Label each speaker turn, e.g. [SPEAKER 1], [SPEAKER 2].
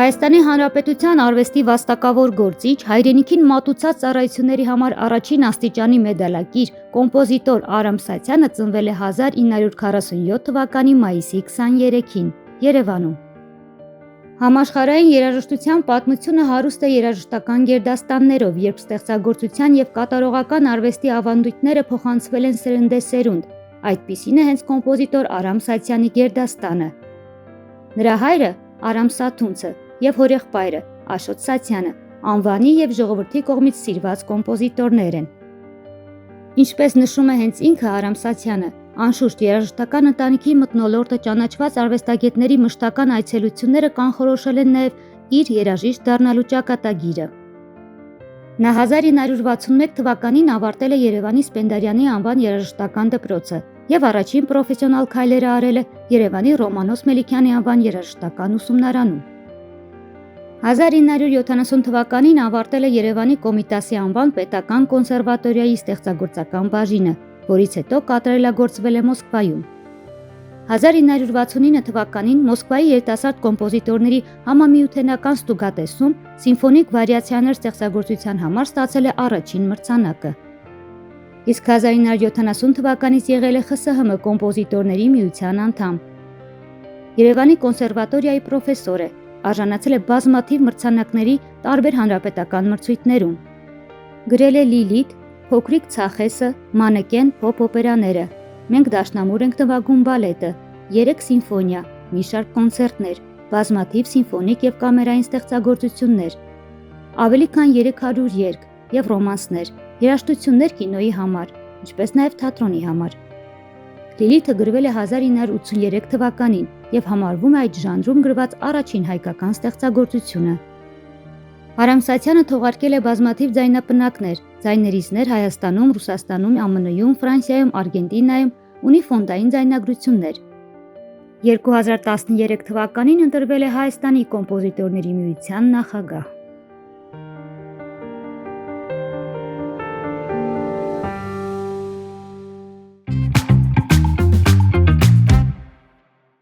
[SPEAKER 1] Հայաստանի Հանրապետության արվեստի վաստակավոր գործիչ, հայրենիքին մատուցած ծառայությունների համար առաջին աստիճանի մեդալակիր, կոմպոզիտոր Արամ Սաթյանը ծնվել է 1947 թվականի մայիսի 23-ին, Երևանում։ Համաշխարհային երաժշտության պատմությունը հարուստ է երաժշտական գերդաստաններով, երբ ստեղծագործության եւ կատարողական արվեստի ավանդույթները փոխանցվել են սերնդեսերունդ, այդպիսին է հենց կոմպոզիտոր Արամ Սաթյանի գերդաստանը։ Նրա հայրը Արամ Սաթունցը եւ հորեղբայրը Աշոտ Սաթյանը անվանի եւ ժողովրդի կողմից սիրված կոմպոզիտորներ են։ Ինչպես նշում է հենց ինքը Արամ Սաթյանը, անշուշտ երաժշտական ընտանիքի մթնոլորտը ճանաչված արվեստագետների մշտական այցելությունները կանխորոշել են նաեւ իր երաժիշտ դառնալու ճակատագիրը։ Նա 1961 թվականին ավարտել է Երևանի Սպենդիարյանի անվան երաժշտական դպրոցը եւ առաջին պրոֆեսիոնալ քայլերը արել է Երևանի Ռոմանոս Մելիքյանի անվան երաժշտական ուսումնարանում։ 1970 թվականին ավարտել է Երևանի Կոմիտասի անվան պետական կոնսերվատորիայի ստեղծագործական բաժինը, որից հետո կատարելագործվել է Մոսկվայում։ 1969 թվականին Մոսկվայի երիտասարդ կոմպոզիտորների համամիութենական ստուգատեսում սիմֆոնիկ վարիացիաներ ստեղծագործության համար ստացել է առաջին մրցանակը։ Իսկ 1970 թվականից եղել է ԽՍՀՄ կոմպոզիտորների միության անդամ։ Երևանի կոնսերվատորիայի պրոֆեսոր է, արժանացել է բազմաթիվ մրցանակների տարբեր հանրապետական մրցույթներում։ Գրել է Լիլիթ, Փոքրիկ Ցախեսը, Մանեկեն փոփ օպերաները, Մենք դաշնամուր ենք նվագում բալետը, 3 սիմֆոնիա, մի շարք կոնցերտներ, բազմաթիվ սիմֆոնիկ եւ կամերային ստեղծագործություններ, ավելի քան 300 երգ եւ ռոմանսներ, երաժշտություններ կինոյի համար, ինչպես նաեւ թատրոնի համար։ Լիլիթը գրվել է 1983 թվականին եւ համարվում է այդ ժանրում գրված առաջին հայկական ստեղծագործությունը։ Արամ Սաթյանը թողարկել է բազմաթիվ ձայնապնակներ, ձայներիզներ Հայաստանում, Ռուսաստանում, ԱՄՆ-ում, Ֆրանսիայում, Արգենտինայում, ունի ֆոնդային ձայնագրություններ։ 2013 թվականին ընտրվել է Հայաստանի կոմպոզիտորների միության նախագահ։